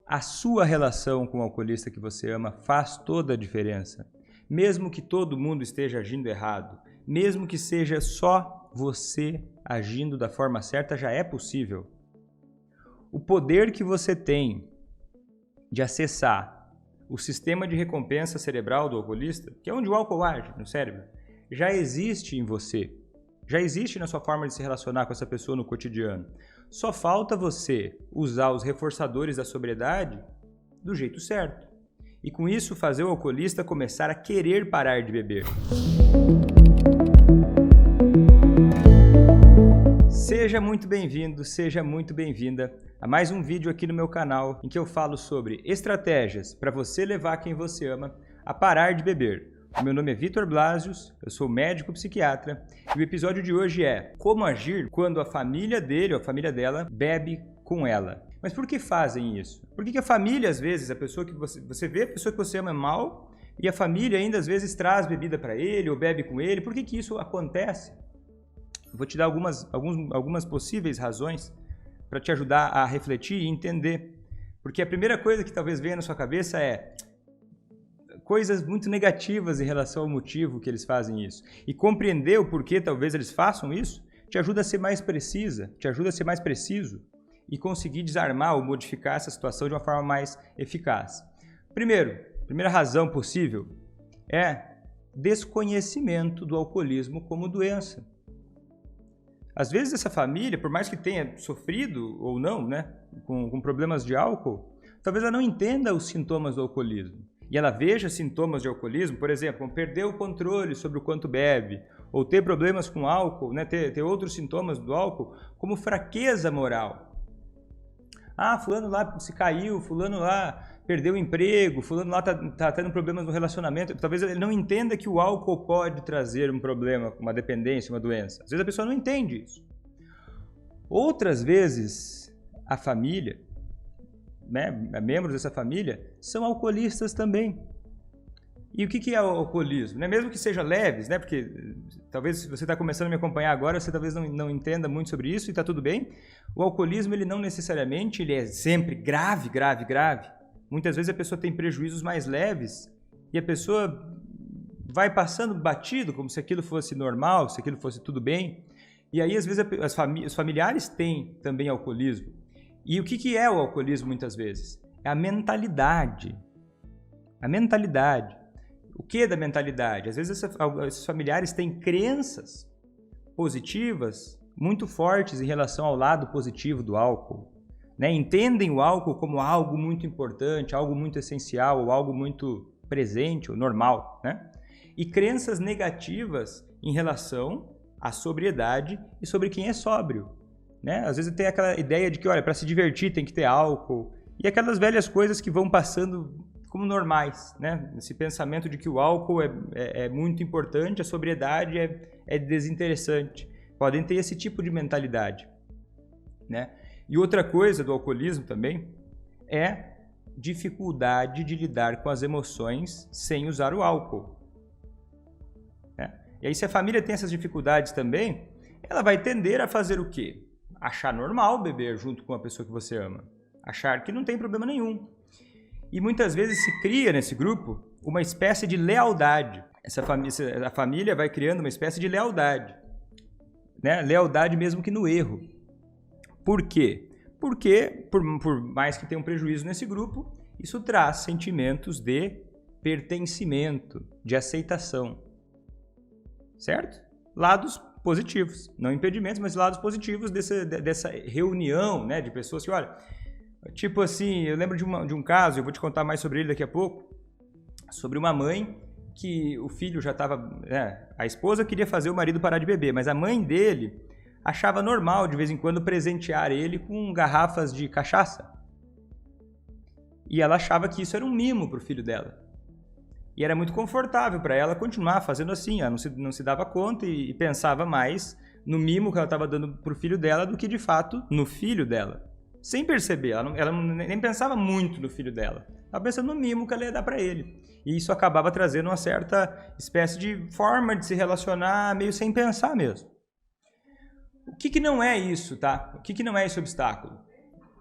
a sua relação com o alcoolista que você ama faz toda a diferença. Mesmo que todo mundo esteja agindo errado, mesmo que seja só você agindo da forma certa, já é possível. O poder que você tem de acessar o sistema de recompensa cerebral do alcoolista, que é onde o álcool age no cérebro, já existe em você. Já existe na sua forma de se relacionar com essa pessoa no cotidiano. Só falta você usar os reforçadores da sobriedade do jeito certo. E com isso fazer o alcoolista começar a querer parar de beber. Seja muito bem-vindo, seja muito bem-vinda a mais um vídeo aqui no meu canal em que eu falo sobre estratégias para você levar quem você ama a parar de beber. O meu nome é Vitor Blasius, eu sou médico psiquiatra e o episódio de hoje é como agir quando a família dele ou a família dela bebe com ela. Mas por que fazem isso? Por que a família, às vezes, a pessoa que você vê a pessoa que você ama mal e a família ainda às vezes traz bebida para ele ou bebe com ele? Por que isso acontece? Vou te dar algumas possíveis razões para te ajudar a refletir e entender. Porque a primeira coisa que talvez venha na sua cabeça é coisas muito negativas em relação ao motivo que eles fazem isso. E compreender o porquê talvez eles façam isso te ajuda a ser mais precisa, te ajuda a ser mais preciso e conseguir desarmar ou modificar essa situação de uma forma mais eficaz. Primeira razão possível é desconhecimento do alcoolismo como doença. Às vezes essa família, por mais que tenha sofrido ou não, né, com problemas de álcool, talvez ela não entenda os sintomas do alcoolismo. E ela veja sintomas de alcoolismo, por exemplo, perder o controle sobre o quanto bebe, ou ter problemas com álcool, né, ter outros sintomas do álcool, como fraqueza moral. Ah, fulano lá se caiu, fulano lá perdeu o emprego, fulano lá tá tendo problemas no relacionamento. Talvez ele não entenda que o álcool pode trazer um problema, uma dependência, uma doença. Às vezes a pessoa não entende isso. Outras vezes, a família, né, membros dessa família, são alcoolistas também. E o que é o alcoolismo? Né? Mesmo que seja leves, né? Porque talvez se você está começando a me acompanhar agora, você talvez não entenda muito sobre isso e está tudo bem. O alcoolismo, ele não necessariamente ele é sempre grave. Muitas vezes a pessoa tem prejuízos mais leves e a pessoa vai passando batido, como se aquilo fosse normal, se aquilo fosse tudo bem. E aí, às vezes, os familiares têm também alcoolismo. E o que é o alcoolismo muitas vezes? É a mentalidade. A mentalidade. O que é da mentalidade? Às vezes esses familiares têm crenças positivas muito fortes em relação ao lado positivo do álcool. Né? Entendem o álcool como algo muito importante, algo muito essencial, ou algo muito presente ou normal. Né? E crenças negativas em relação à sobriedade e sobre quem é sóbrio. Né? Às vezes tem aquela ideia de que, olha, para se divertir tem que ter álcool. E aquelas velhas coisas que vão passando como normais. Né? Esse pensamento de que o álcool é muito importante, a sobriedade é desinteressante. Podem ter esse tipo de mentalidade. Né? E outra coisa do alcoolismo também é dificuldade de lidar com as emoções sem usar o álcool. Né? E aí, se a família tem essas dificuldades também, ela vai tender a fazer o quê? Achar normal beber junto com a pessoa que você ama. Achar que não tem problema nenhum. E muitas vezes se cria nesse grupo uma espécie de lealdade. A família vai criando uma espécie de lealdade. Né? Lealdade mesmo que no erro. Por quê? Porque, por mais que tenha um prejuízo nesse grupo, isso traz sentimentos de pertencimento, de aceitação. Certo? Lados positivos, não impedimentos, mas lados positivos dessa reunião, né, de pessoas que, olha, tipo assim, eu lembro de um caso, eu vou te contar mais sobre ele daqui a pouco, sobre uma mãe que o filho já estava, a esposa queria fazer o marido parar de beber, mas a mãe dele achava normal de vez em quando presentear ele com garrafas de cachaça. E ela achava que isso era um mimo para o filho dela. E era muito confortável para ela continuar fazendo assim. Ela não se dava conta e pensava mais no mimo que ela estava dando para o filho dela do que, de fato, no filho dela. Sem perceber. Ela nem pensava muito no filho dela. Estava pensando no mimo que ela ia dar para ele. E isso acabava trazendo uma certa espécie de forma de se relacionar meio sem pensar mesmo. O que não é isso, tá? O que não é esse obstáculo?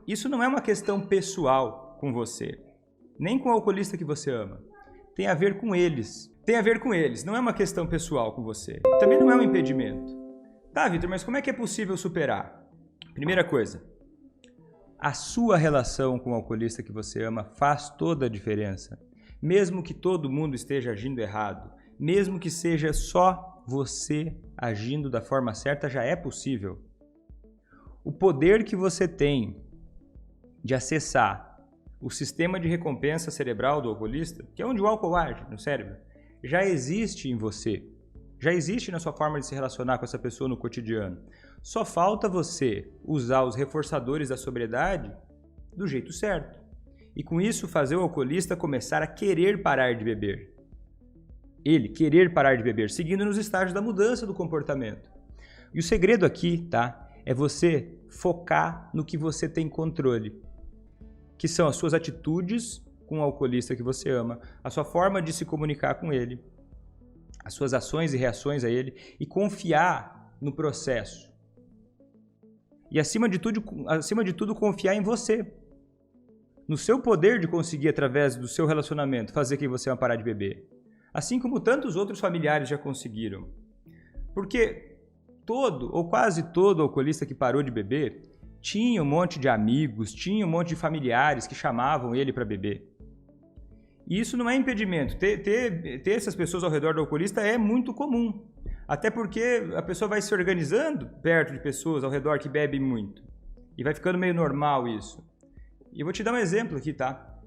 Isso não é uma questão pessoal. com você, nem com o alcoolista que você ama. Tem a ver com eles. Tem a ver com eles, não é uma questão pessoal com você. Também não é um impedimento. Tá, Vitor, mas como é que é possível superar? Primeira coisa, a sua relação com o alcoolista que você ama faz toda a diferença. Mesmo que todo mundo esteja agindo errado, mesmo que seja só você agindo da forma certa, já é possível. O poder que você tem de acessar o sistema de recompensa cerebral do alcoolista, que é onde o álcool age no cérebro, já existe em você. Já existe na sua forma de se relacionar com essa pessoa no cotidiano. Só falta você usar os reforçadores da sobriedade do jeito certo. E com isso fazer o alcoolista começar a querer parar de beber. Ele querer parar de beber, seguindo nos estágios da mudança do comportamento. E o segredo aqui, tá? É você focar no que você tem controle. Que são as suas atitudes com o alcoolista que você ama, a sua forma de se comunicar com ele, as suas ações e reações a ele, e confiar no processo. E acima de tudo, confiar em você. No seu poder de conseguir, através do seu relacionamento, fazer quem você ama parar de beber. Assim como tantos outros familiares já conseguiram. Porque todo, ou quase todo alcoolista que parou de beber, tinha um monte de amigos, tinha um monte de familiares que chamavam ele para beber. E isso não é impedimento. Ter essas pessoas ao redor do alcoolista é muito comum. Até porque a pessoa vai se organizando perto de pessoas ao redor que bebem muito. E vai ficando meio normal isso. E eu vou te dar um exemplo aqui, tá?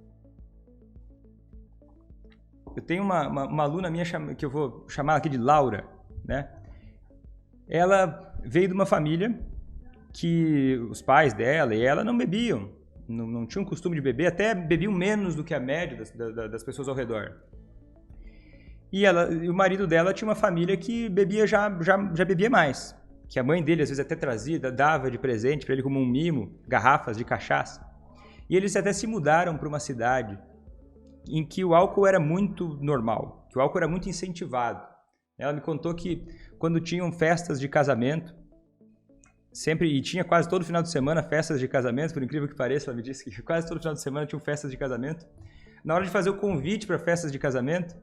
Eu tenho uma aluna minha que eu vou chamar aqui de Laura, né? Ela veio de uma família que os pais dela e ela não bebiam, não tinham costume de beber, até bebiam menos do que a média das pessoas ao redor. E o marido dela tinha uma família que bebia já bebia mais, que a mãe dele às vezes até trazia, dava de presente para ele como um mimo, garrafas de cachaça. E eles até se mudaram para uma cidade em que o álcool era muito normal, que o álcool era muito incentivado. Ela me contou que quando tinham festas de casamento, e tinha quase todo final de semana festas de casamento, por incrível que pareça, ela me disse que quase todo final de semana tinham festas de casamento. Na hora de fazer o convite para festas de casamento,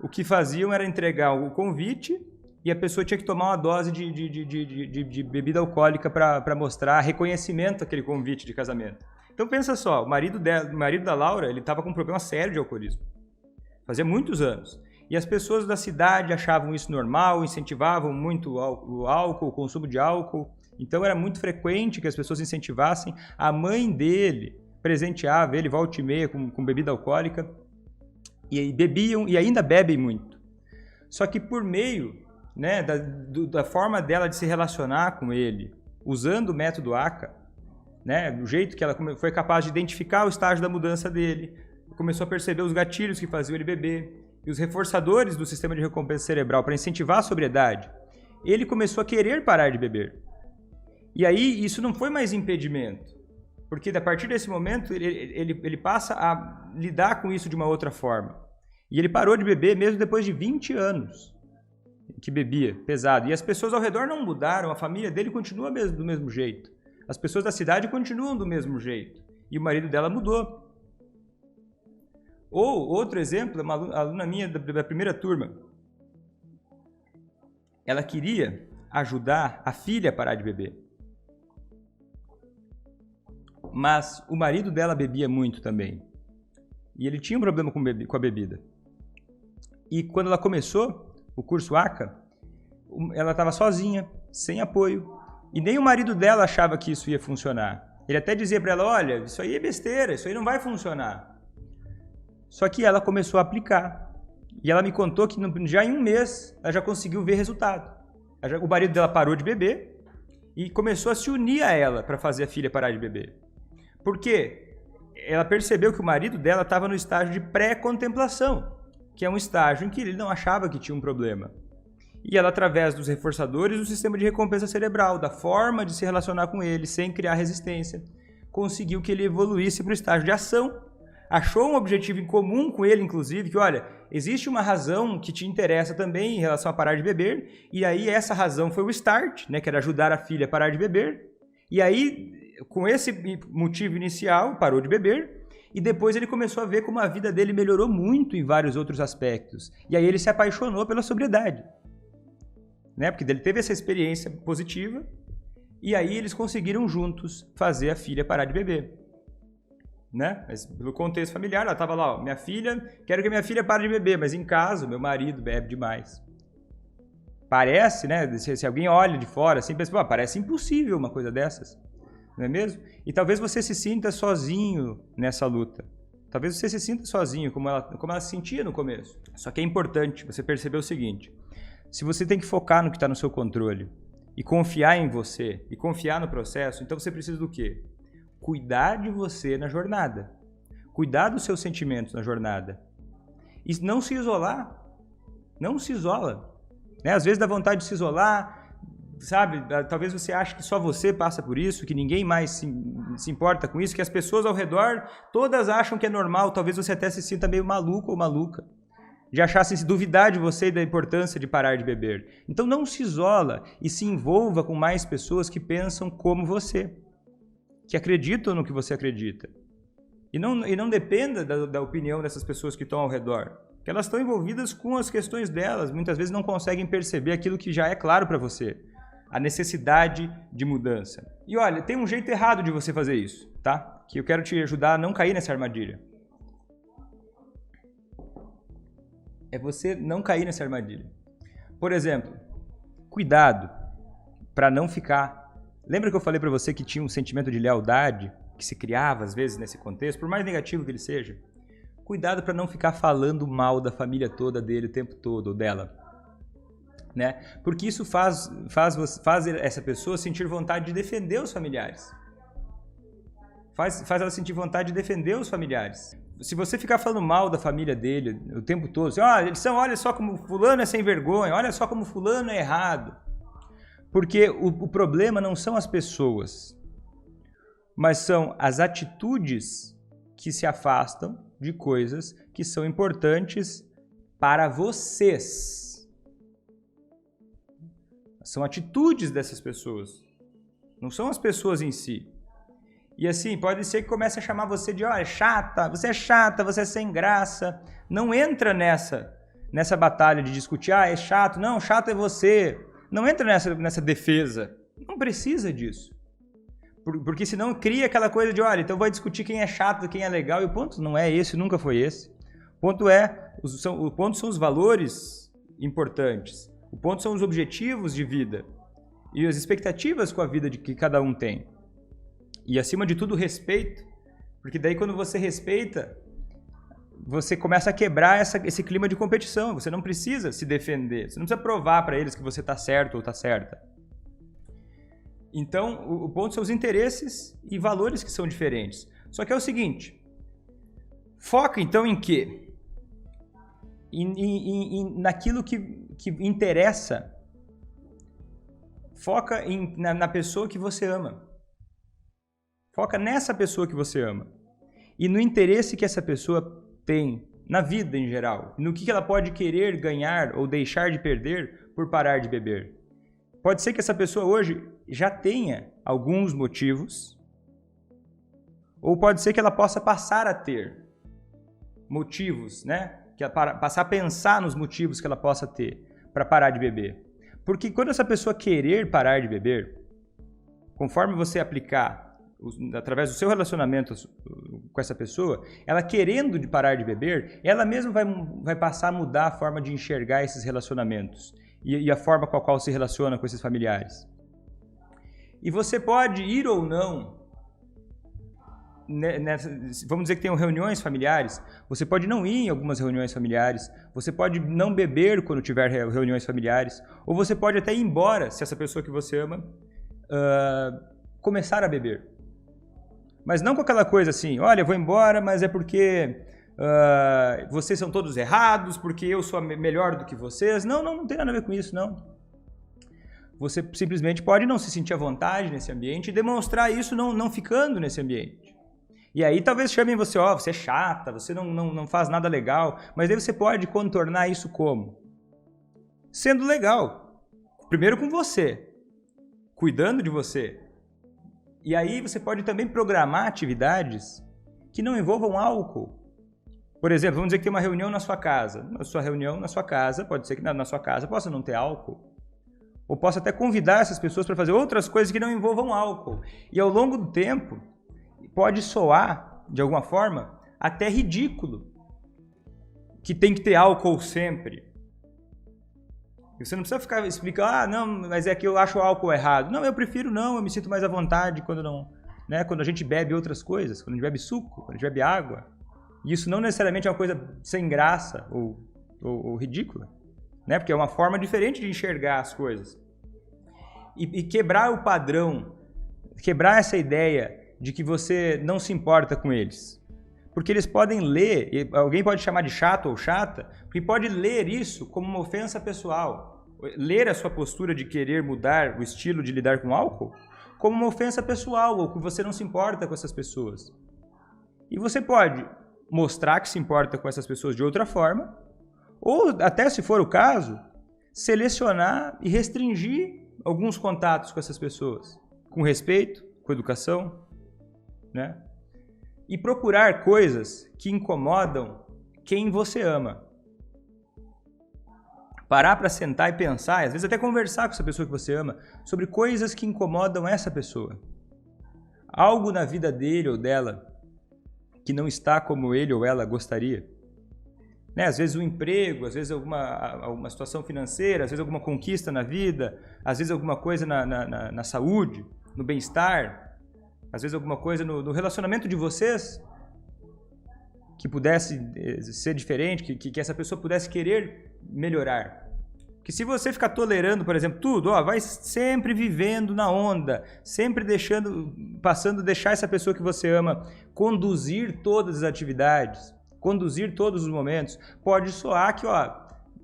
o que faziam era entregar o convite e a pessoa tinha que tomar uma dose de bebida alcoólica para mostrar reconhecimento àquele convite de casamento. Então pensa só, o marido da Laura, ele estava com um problema sério de alcoolismo. Fazia muitos anos. E as pessoas da cidade achavam isso normal, incentivavam muito o álcool, o consumo de álcool. Então era muito frequente que as pessoas incentivassem. A mãe dele presenteava ele volta e meia com bebida alcoólica. E bebiam e ainda bebem muito. Só que por meio, né, da forma dela de se relacionar com ele, usando o método ACA, né, do jeito que ela foi capaz de identificar o estágio da mudança dele, começou a perceber os gatilhos que faziam ele beber e os reforçadores do sistema de recompensa cerebral para incentivar a sobriedade, ele começou a querer parar de beber. E aí isso não foi mais impedimento, porque a partir desse momento ele passa a lidar com isso de uma outra forma. E ele parou de beber mesmo depois de 20 anos que bebia pesado. E as pessoas ao redor não mudaram, a família dele continua do mesmo jeito. As pessoas da cidade continuam do mesmo jeito. E o marido dela mudou. Ou, outro exemplo, uma aluna minha da primeira turma. Ela queria ajudar a filha a parar de beber. Mas o marido dela bebia muito também. E ele tinha um problema com a bebida. E quando ela começou o curso ACA, ela estava sozinha, sem apoio. E nem o marido dela achava que isso ia funcionar. Ele até dizia para ela, olha, isso aí é besteira, isso aí não vai funcionar. Só que ela começou a aplicar. E ela me contou que já em um mês ela já conseguiu ver resultado. O marido dela parou de beber e começou a se unir a ela para fazer a filha parar de beber. Por quê? Ela percebeu que o marido dela estava no estágio de pré-contemplação, que é um estágio em que ele não achava que tinha um problema. E ela, através dos reforçadores do sistema de recompensa cerebral, da forma de se relacionar com ele, sem criar resistência, conseguiu que ele evoluísse para o estágio de ação. Achou um objetivo em comum com ele, inclusive, que, olha, existe uma razão que te interessa também em relação a parar de beber, e aí essa razão foi o start, né, que era ajudar a filha a parar de beber. E aí, com esse motivo inicial, parou de beber, E depois ele começou a ver como a vida dele melhorou muito em vários outros aspectos. E aí ele se apaixonou pela sobriedade. Né? Porque ele teve essa experiência positiva e aí eles conseguiram juntos fazer a filha parar de beber. Né? Mas pelo contexto familiar, ela estava lá, ó, minha filha, quero que minha filha pare de beber, mas em casa meu marido bebe demais. Parece, né? Se alguém olha de fora assim, pensa, parece impossível uma coisa dessas. Não é mesmo? E talvez você se sinta sozinho nessa luta. Talvez você se sinta sozinho, como ela se sentia no começo. Só que é importante você perceber o seguinte: se você tem que focar no que está no seu controle e confiar em você e confiar no processo, então você precisa do quê? Cuidar de você na jornada. Cuidar dos seus sentimentos na jornada. E não se isolar. Não se isola. Né? Às vezes dá vontade de se isolar, sabe? Talvez você ache que só você passa por isso, que ninguém mais se importa com isso, que as pessoas ao redor todas acham que é normal. Talvez você até se sinta meio maluco ou maluca. De achassem se duvidar de você e da importância de parar de beber. Então não se isola e se envolva com mais pessoas que pensam como você, que acreditam no que você acredita. E não dependa da opinião dessas pessoas que estão ao redor, porque elas estão envolvidas com as questões delas, muitas vezes não conseguem perceber aquilo que já é claro para você, a necessidade de mudança. E olha, tem um jeito errado de você fazer isso, tá? Que eu quero te ajudar a não cair nessa armadilha. É você não cair nessa armadilha. Por exemplo, cuidado para não ficar... Lembra que eu falei para você que tinha um sentimento de lealdade que se criava às vezes nesse contexto, por mais negativo que ele seja? Cuidado para não ficar falando mal da família toda dele o tempo todo, ou dela. Né? Porque isso faz essa pessoa sentir vontade de defender os familiares. Faz ela sentir vontade de defender os familiares. Se você ficar falando mal da família dele o tempo todo, assim, olha só como fulano é sem vergonha, olha só como fulano é errado. Porque o problema não são as pessoas, mas são as atitudes que se afastam de coisas que são importantes para vocês. São atitudes dessas pessoas, não são as pessoas em si. E assim, pode ser que comece a chamar você de, é chata, você é sem graça. Não entra nessa batalha de discutir, é chato. Não, chato é você. Não entra nessa defesa. Não precisa disso. Porque senão cria aquela coisa de, então vai discutir quem é chato, quem é legal. E o ponto não é esse, nunca foi esse. O ponto são os valores importantes. O ponto são os objetivos de vida. E as expectativas com a vida que cada um tem. E, acima de tudo, respeito, porque daí quando você respeita, você começa a quebrar esse clima de competição. Você não precisa se defender, você não precisa provar para eles que você está certo ou está certa. Então, o ponto são os interesses e valores que são diferentes. Só que é o seguinte, foca então em quê? Naquilo que interessa. Foca na pessoa que você ama. Foca nessa pessoa que você ama e no interesse que essa pessoa tem na vida em geral, no que ela pode querer ganhar ou deixar de perder por parar de beber. Pode ser que essa pessoa hoje já tenha alguns motivos, ou pode ser que ela possa passar a ter motivos, né? Passar a pensar nos motivos que ela possa ter para parar de beber. Porque quando essa pessoa querer parar de beber, conforme você aplicar através do seu relacionamento com essa pessoa, ela querendo de parar de beber, ela mesma vai passar a mudar a forma de enxergar esses relacionamentos e a forma com a qual se relaciona com esses familiares. E você pode ir ou não, vamos dizer que tem reuniões familiares, você pode não ir em algumas reuniões familiares, você pode não beber quando tiver reuniões familiares, ou você pode até ir embora, se essa pessoa que você ama começar a beber. Mas não com aquela coisa assim, eu vou embora, mas é porque vocês são todos errados, porque eu sou melhor do que vocês. Não tem nada a ver com isso, não. Você simplesmente pode não se sentir à vontade nesse ambiente e demonstrar isso não ficando nesse ambiente. E aí talvez chamem você, você é chata, você não faz nada legal, mas aí você pode contornar isso como? Sendo legal. Primeiro com você, cuidando de você. E aí você pode também programar atividades que não envolvam álcool. Por exemplo, vamos dizer que tem uma reunião na sua casa. A sua reunião na sua casa, pode ser que na sua casa possa não ter álcool. Ou possa até convidar essas pessoas para fazer outras coisas que não envolvam álcool. E ao longo do tempo, pode soar, de alguma forma, até ridículo. Que tem que ter álcool sempre. E você não precisa ficar explicando, não, mas é que eu acho o álcool errado. Não, eu prefiro não, eu me sinto mais à vontade quando não, né? Quando a gente bebe outras coisas, quando a gente bebe suco, quando a gente bebe água. E isso não necessariamente é uma coisa sem graça ou ridícula, né? Porque é uma forma diferente de enxergar as coisas. E quebrar o padrão, quebrar essa ideia de que você não se importa com eles. Porque eles podem ler, alguém pode chamar de chato ou chata, porque pode ler isso como uma ofensa pessoal. Ler a sua postura de querer mudar o estilo de lidar com álcool como uma ofensa pessoal, ou que você não se importa com essas pessoas. E você pode mostrar que se importa com essas pessoas de outra forma, ou até, se for o caso, selecionar e restringir alguns contatos com essas pessoas, com respeito, com educação, né? E procurar coisas que incomodam quem você ama. Parar para sentar e pensar, às vezes até conversar com essa pessoa que você ama, sobre coisas que incomodam essa pessoa. Algo na vida dele ou dela que não está como ele ou ela gostaria. Né? Às vezes um emprego, às vezes alguma situação financeira, às vezes alguma conquista na vida, às vezes alguma coisa na saúde, no bem-estar, às vezes alguma coisa no relacionamento de vocês que pudesse ser diferente, que essa pessoa pudesse querer melhorar. Que se você ficar tolerando, por exemplo, tudo, vai sempre vivendo na onda, sempre deixar essa pessoa que você ama conduzir todas as atividades, conduzir todos os momentos, pode soar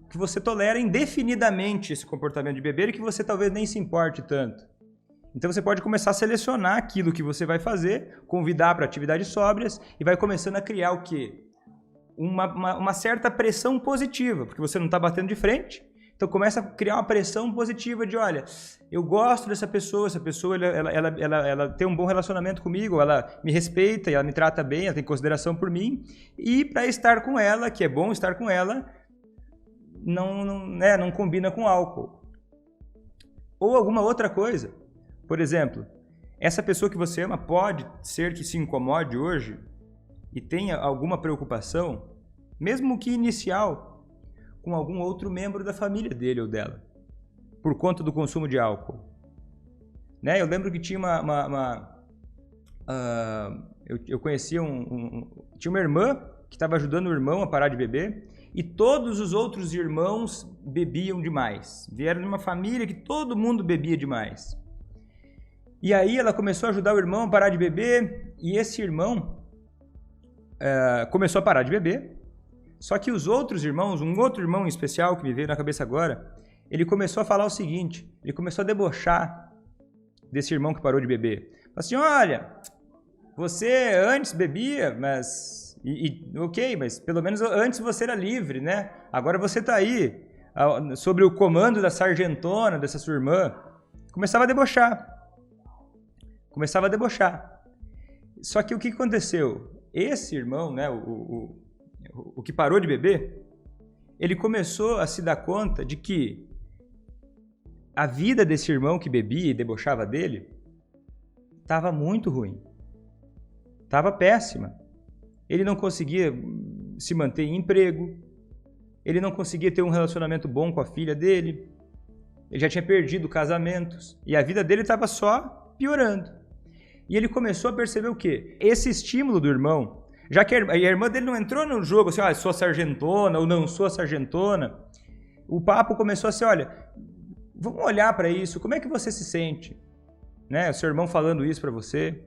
que você tolera indefinidamente esse comportamento de beber e que você talvez nem se importe tanto. Então você pode começar a selecionar aquilo que você vai fazer, convidar para atividades sóbrias e vai começando a criar o quê? Uma certa pressão positiva, porque você não está batendo de frente. Então começa a criar uma pressão positiva de, olha, eu gosto dessa pessoa, essa pessoa ela tem um bom relacionamento comigo, ela me respeita, ela me trata bem, ela tem consideração por mim. E para estar com ela, que é bom estar com ela, não combina com álcool. Ou alguma outra coisa. Por exemplo, essa pessoa que você ama pode ser que se incomode hoje e tenha alguma preocupação, mesmo que inicial, com algum outro membro da família dele ou dela, por conta do consumo de álcool. Né? Eu lembro que tinha eu conhecia tinha uma irmã que estava ajudando o irmão a parar de beber e todos os outros irmãos bebiam demais. Vieram de uma família que todo mundo bebia demais. E aí ela começou a ajudar o irmão a parar de beber e esse irmão começou a parar de beber. Só que os outros irmãos, um outro irmão em especial que me veio na cabeça agora, ele começou a falar o seguinte, ele começou a debochar desse irmão que parou de beber. Falou assim, olha, você antes bebia, mas mas pelo menos antes você era livre, né? Agora você está aí, sob o comando da sargentona, dessa sua irmã. Começava a debochar. Só que o que aconteceu? Esse irmão, né, o que parou de beber, ele começou a se dar conta de que a vida desse irmão que bebia e debochava dele estava muito ruim. Estava péssima. Ele não conseguia se manter em emprego, ele não conseguia ter um relacionamento bom com a filha dele, ele já tinha perdido casamentos e a vida dele estava só piorando. E ele começou a perceber o quê? Esse estímulo do irmão, já que a irmã dele não entrou no jogo assim, sou sargentona ou não sou sargentona, o papo começou a ser, olha, vamos olhar para isso, como é que você se sente? Né? O seu irmão falando isso para você.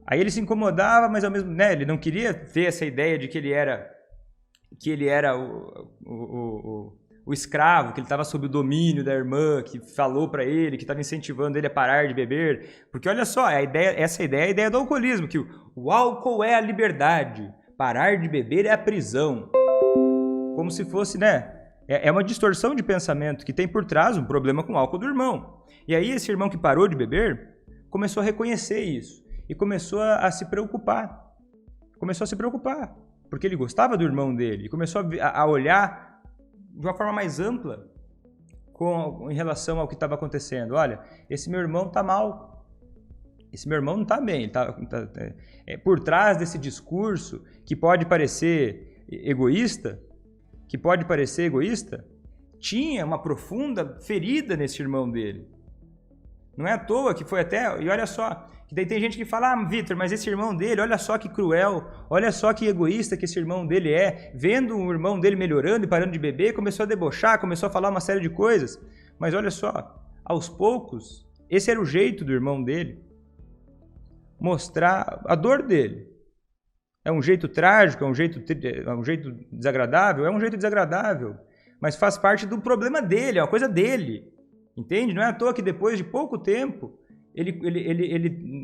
Aí ele se incomodava, mas ao mesmo tempo, ele não queria ter essa ideia de que ele era o escravo, que ele estava sob o domínio da irmã, que falou para ele, que estava incentivando ele a parar de beber. Porque olha só, essa ideia é a ideia do alcoolismo, que o álcool é a liberdade, parar de beber é a prisão. Como se fosse, né? É uma distorção de pensamento que tem por trás um problema com o álcool do irmão. E aí esse irmão que parou de beber começou a reconhecer isso. e começou a se preocupar. Começou a se preocupar, porque ele gostava do irmão dele. E começou a olhar de uma forma mais ampla em relação ao que estava acontecendo. Olha, esse meu irmão está mal. Esse meu irmão não está bem. Por trás desse discurso que pode parecer egoísta, tinha uma profunda ferida nesse irmão dele. Não é à toa que foi até... E olha só, que daí tem gente que fala, Vitor, mas esse irmão dele, olha só que cruel, olha só que egoísta que esse irmão dele é. Vendo o irmão dele melhorando e parando de beber, começou a debochar, começou a falar uma série de coisas. Mas olha só, aos poucos, esse era o jeito do irmão dele. Mostrar a dor dele. É um jeito trágico, é um jeito desagradável? É um jeito desagradável. Mas faz parte do problema dele, é uma coisa dele. Entende? Não é à toa que depois de pouco tempo, ele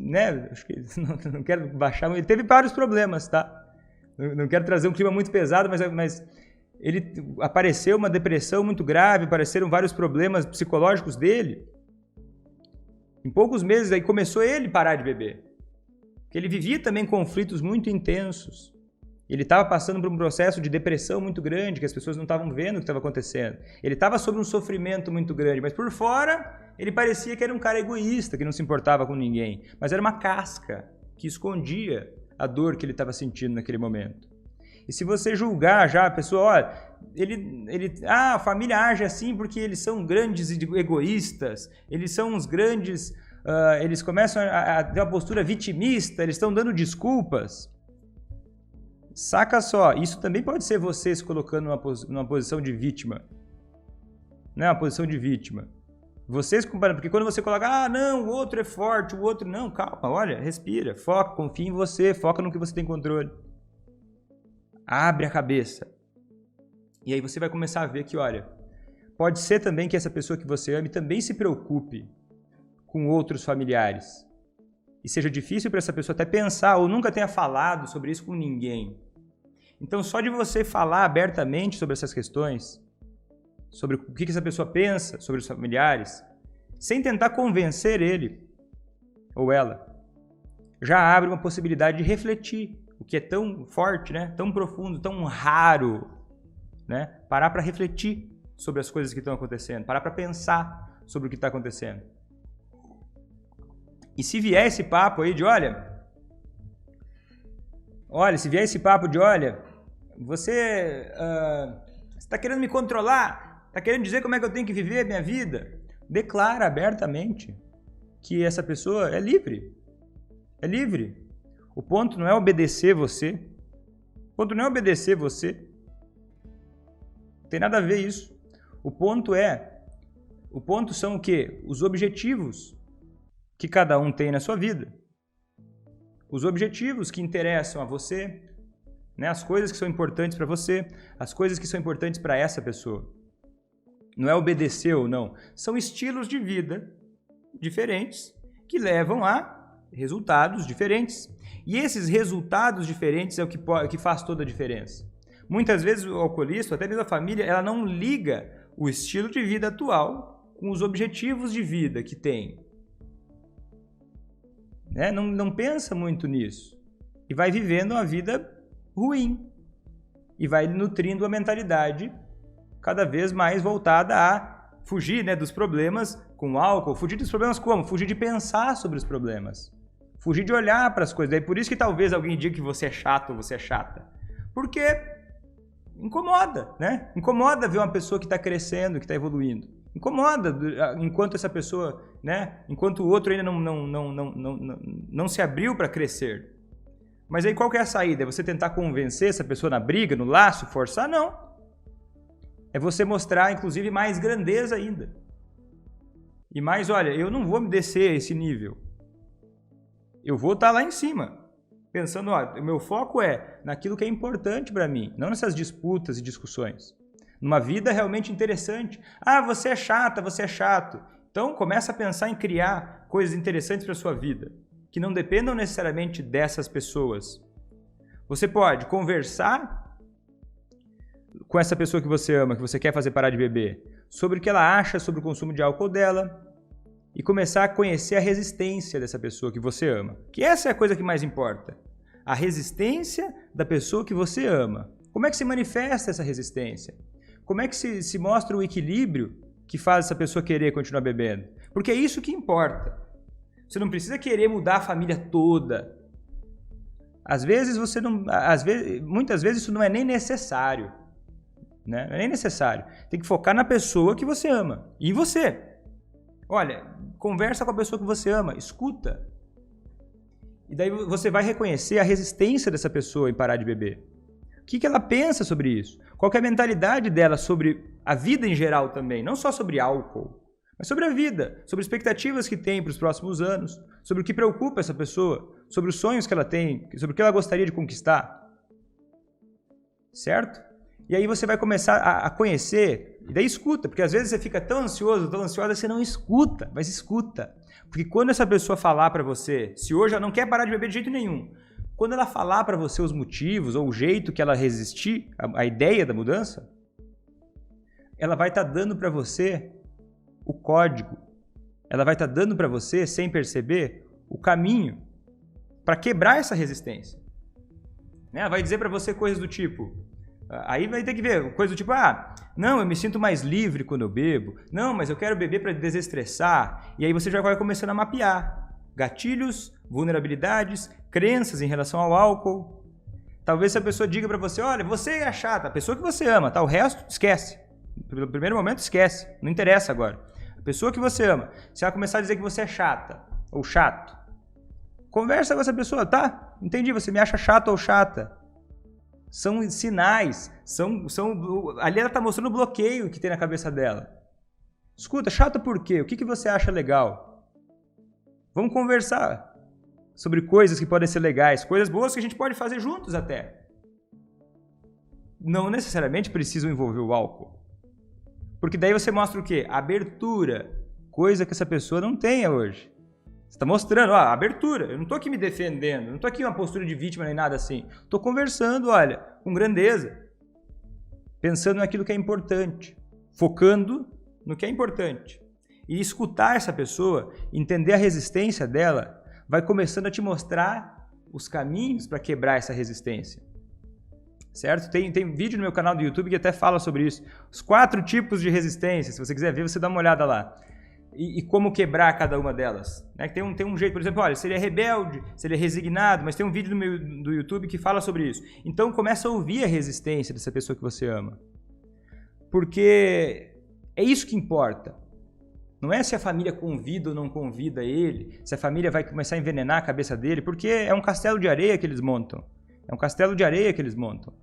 né? Acho que não quero baixar, ele teve vários problemas, tá? Não quero trazer um clima muito pesado, mas ele apareceu uma depressão muito grave, apareceram vários problemas psicológicos dele. Em poucos meses aí começou ele a parar de beber. Porque ele vivia também conflitos muito intensos. Ele estava passando por um processo de depressão muito grande, que as pessoas não estavam vendo o que estava acontecendo. Ele estava sob um sofrimento muito grande, mas por fora ele parecia que era um cara egoísta, que não se importava com ninguém. Mas era uma casca que escondia a dor que ele estava sentindo naquele momento. E se você julgar já a pessoa, olha, a família age assim porque eles são grandes egoístas, eles são uns grandes, eles começam a ter uma postura vitimista, eles estão dando desculpas. Saca só, isso também pode ser você se colocando numa posição de vítima. Não é uma posição de vítima. Vocês comparando, porque quando você coloca, não, o outro é forte, o outro não, calma, olha, respira, foca, confia em você, foca no que você tem controle. Abre a cabeça. E aí você vai começar a ver que, olha, pode ser também que essa pessoa que você ame também se preocupe com outros familiares. E seja difícil para essa pessoa até pensar ou nunca tenha falado sobre isso com ninguém. Então, só de você falar abertamente sobre essas questões, sobre o que essa pessoa pensa sobre os familiares, sem tentar convencer ele ou ela, já abre uma possibilidade de refletir, o que é tão forte, né? Tão profundo, tão raro, né? Parar para refletir sobre as coisas que estão acontecendo, parar para pensar sobre o que está acontecendo. E se vier esse papo aí de, olha, se vier esse papo de, você está querendo me controlar, está querendo dizer como é que eu tenho que viver a minha vida, declara abertamente que essa pessoa é livre. É livre. O ponto não é obedecer você. O ponto não é obedecer você. Não tem nada a ver isso. O ponto são o quê? Os objetivos que cada um tem na sua vida. Os objetivos que interessam a você, né? As coisas que são importantes para você, as coisas que são importantes para essa pessoa. Não é obedecer ou não. São estilos de vida diferentes que levam a resultados diferentes. E esses resultados diferentes é o que faz toda a diferença. Muitas vezes o alcoolista, até mesmo a família, ela não liga o estilo de vida atual com os objetivos de vida que tem. Né? Não pensa muito nisso. E vai vivendo uma vida ruim. E vai nutrindo a mentalidade cada vez mais voltada a fugir, né, dos problemas com álcool. Fugir dos problemas como? Fugir de pensar sobre os problemas. Fugir de olhar para as coisas. É por isso que talvez alguém diga que você é chato ou você é chata. Porque incomoda, né? Incomoda ver uma pessoa que está crescendo, que está evoluindo. Incomoda enquanto essa pessoa, né? Enquanto o outro ainda não se abriu para crescer. Mas aí qual que é a saída? É você tentar convencer essa pessoa na briga, no laço, forçar? Não. É você mostrar, inclusive, mais grandeza ainda. E mais, olha, eu não vou me descer a esse nível. Eu vou estar lá em cima. Pensando, o meu foco é naquilo que é importante para mim, não nessas disputas e discussões. Numa vida realmente interessante. Você é chata, você é chato. Então, começa a pensar em criar coisas interessantes para a sua vida, que não dependam necessariamente dessas pessoas. Você pode conversar com essa pessoa que você ama, que você quer fazer parar de beber, sobre o que ela acha sobre o consumo de álcool dela, e começar a conhecer a resistência dessa pessoa que você ama. Que essa é a coisa que mais importa. A resistência da pessoa que você ama. Como é que se manifesta essa resistência? Como é que se mostra o equilíbrio que faz essa pessoa querer continuar bebendo? Porque é isso que importa. Você não precisa querer mudar a família toda. Muitas vezes isso não é nem necessário. Né? Não é nem necessário. Tem que focar na pessoa que você ama. E em você. Olha, conversa com a pessoa que você ama, escuta. E daí você vai reconhecer a resistência dessa pessoa em parar de beber. O que ela pensa sobre isso? Qual que é a mentalidade dela sobre a vida em geral também? Não só sobre álcool, mas sobre a vida, sobre expectativas que tem para os próximos anos, sobre o que preocupa essa pessoa, sobre os sonhos que ela tem, sobre o que ela gostaria de conquistar. Certo? E aí você vai começar a conhecer, e daí escuta, porque às vezes você fica tão ansiosa, que você não escuta, mas escuta. Porque quando essa pessoa falar para você, se hoje ela não quer parar de beber de jeito nenhum, quando ela falar para você os motivos ou o jeito que ela resistir à ideia da mudança, ela vai estar dando para você o código. Ela vai estar dando para você, sem perceber, o caminho para quebrar essa resistência. Ela vai dizer para você coisas do tipo... Aí vai ter que ver, coisa do tipo, não, eu me sinto mais livre quando eu bebo. Não, mas eu quero beber para desestressar. E aí você já vai começando a mapear gatilhos, vulnerabilidades, crenças em relação ao álcool. Talvez se a pessoa diga para você, olha, você é a chata, a pessoa que você ama, tá? O resto, esquece. No primeiro momento, esquece. Não interessa agora. A pessoa que você ama. Se ela começar a dizer que você é chata ou chato, conversa com essa pessoa, tá? Entendi, você me acha chato ou chata. São sinais, ali ela está mostrando o bloqueio que tem na cabeça dela. Escuta, chato por quê? O que você acha legal? Vamos conversar sobre coisas que podem ser legais, coisas boas que a gente pode fazer juntos até. Não necessariamente precisam envolver o álcool. Porque daí você mostra o quê? Abertura, coisa que essa pessoa não tenha hoje. Você está mostrando, abertura. Eu não estou aqui me defendendo, não estou aqui em uma postura de vítima nem nada assim. Estou conversando, olha, com grandeza. Pensando naquilo que é importante. Focando no que é importante. E escutar essa pessoa, entender a resistência dela, vai começando a te mostrar os caminhos para quebrar essa resistência. Certo? Tem vídeo no meu canal do YouTube que até fala sobre isso. Os 4 tipos de resistência. Se você quiser ver, você dá uma olhada lá. E como quebrar cada uma delas. Né? Tem um jeito, por exemplo, olha, se ele é rebelde, se ele é resignado, mas tem um vídeo do YouTube que fala sobre isso. Então começa a ouvir a resistência dessa pessoa que você ama. Porque é isso que importa. Não é se a família convida ou não convida ele, se a família vai começar a envenenar a cabeça dele, porque é um castelo de areia que eles montam. É um castelo de areia que eles montam.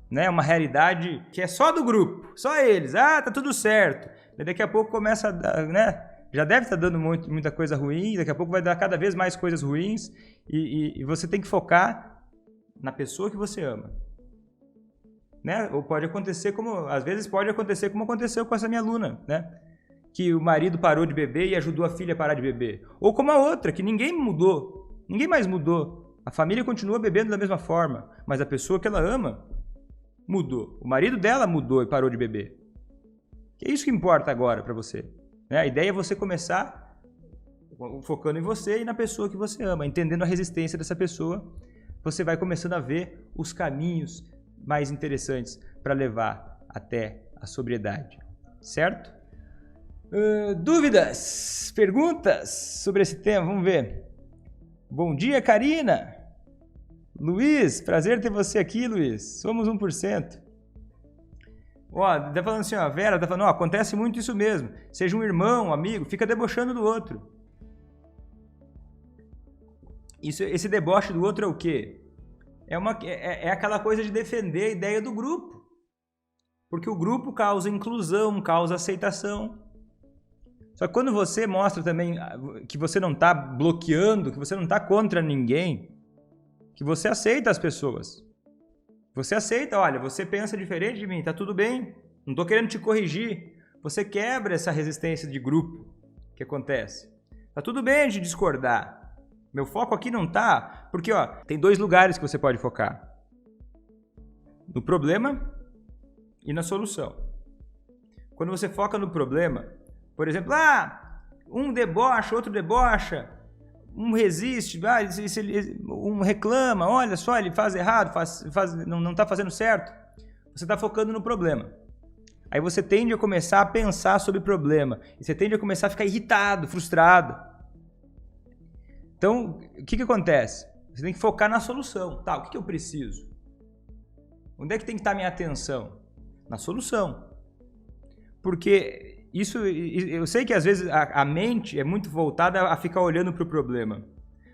Né? Uma realidade que é só do grupo, só eles. Tá tudo certo. Daqui a pouco começa a dar, né? Já deve estar dando muita coisa ruim, daqui a pouco vai dar cada vez mais coisas ruins e você tem que focar na pessoa que você ama. Né? Ou pode acontecer às vezes pode acontecer como aconteceu com essa minha aluna, né? Que o marido parou de beber e ajudou a filha a parar de beber. Ou como a outra, que ninguém mais mudou. A família continua bebendo da mesma forma, mas a pessoa que ela ama mudou. O marido dela mudou e parou de beber. É isso que importa agora para você. Né? A ideia é você começar focando em você e na pessoa que você ama, entendendo a resistência dessa pessoa. Você vai começando a ver os caminhos mais interessantes para levar até a sobriedade. Certo? Dúvidas? Perguntas sobre esse tema? Vamos ver. Bom dia, Karina. Luiz, prazer ter você aqui, Luiz. Somos 1%. Tá falando assim, a Vera tá falando, acontece muito isso mesmo. Seja um irmão, um amigo, fica debochando do outro. Esse deboche do outro é o quê? É aquela coisa de defender a ideia do grupo. Porque o grupo causa inclusão, causa aceitação. Só que quando você mostra também que você não está bloqueando, que você não está contra ninguém, que você aceita as pessoas. Você aceita, olha, você pensa diferente de mim, tá tudo bem, não estou querendo te corrigir. Você quebra essa resistência de grupo que acontece. Tá tudo bem de discordar. Meu foco aqui não tá, porque tem 2 lugares que você pode focar. No problema e na solução. Quando você foca no problema, por exemplo, um debocha, outro debocha, um resiste, um reclama, olha só, ele faz errado, não está fazendo certo. Você está focando no problema. Aí você tende a começar a pensar sobre o problema. E você tende a começar a ficar irritado, frustrado. Então, o que acontece? Você tem que focar na solução. Tá, o que eu preciso? Onde é que tem que estar a minha atenção? Na solução. Porque isso, eu sei que às vezes a mente é muito voltada a ficar olhando para o problema.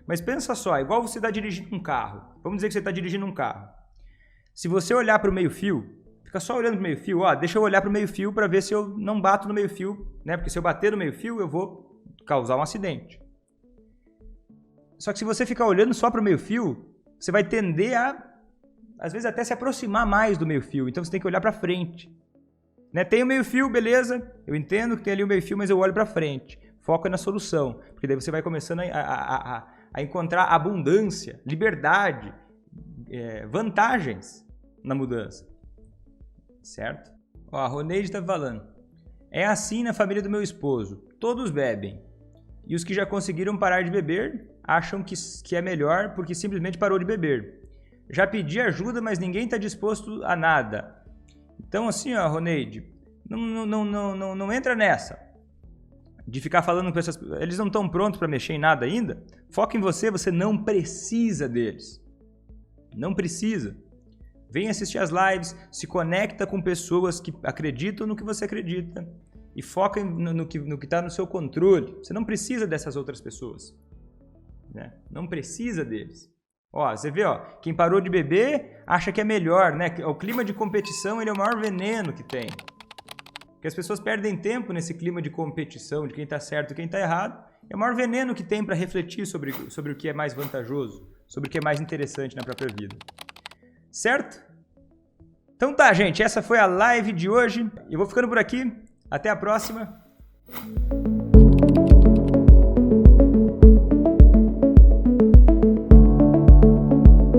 Mas pensa só, igual você está dirigindo um carro. Vamos dizer que você está dirigindo um carro. Se você olhar para o meio-fio, fica só olhando para o meio-fio, deixa eu olhar para o meio-fio para ver se eu não bato no meio-fio, né? Porque se eu bater no meio-fio, eu vou causar um acidente. Só que se você ficar olhando só para o meio-fio, você vai tender a, às vezes, até se aproximar mais do meio-fio. Então você tem que olhar para frente. Né? Tem o meio-fio, beleza, eu entendo que tem ali o meio-fio, mas eu olho para frente. Foco na solução, porque daí você vai começando a encontrar abundância, liberdade, vantagens na mudança. Certo? Ó, a Roneide está falando. É assim na família do meu esposo. Todos bebem. E os que já conseguiram parar de beber acham que é melhor porque simplesmente parou de beber. Já pedi ajuda, mas ninguém está disposto a nada. Então assim, ó, Roneide, não entra nessa. De ficar falando com essas... Eles não estão prontos para mexer em nada ainda. Foca em você, você não precisa deles. Não precisa. Vem assistir as lives, se conecta com pessoas que acreditam no que você acredita e foca no que está no seu controle. Você não precisa dessas outras pessoas. Né? Não precisa deles. Ó, você vê, ó, quem parou de beber acha que é melhor, né? O clima de competição ele é o maior veneno que tem. Porque as pessoas perdem tempo nesse clima de competição, de quem está certo e quem está errado. É o maior veneno que tem para refletir sobre o que é mais vantajoso, sobre o que é mais interessante na própria vida. Certo? Então tá, gente. Essa foi a live de hoje. Eu vou ficando por aqui. Até a próxima.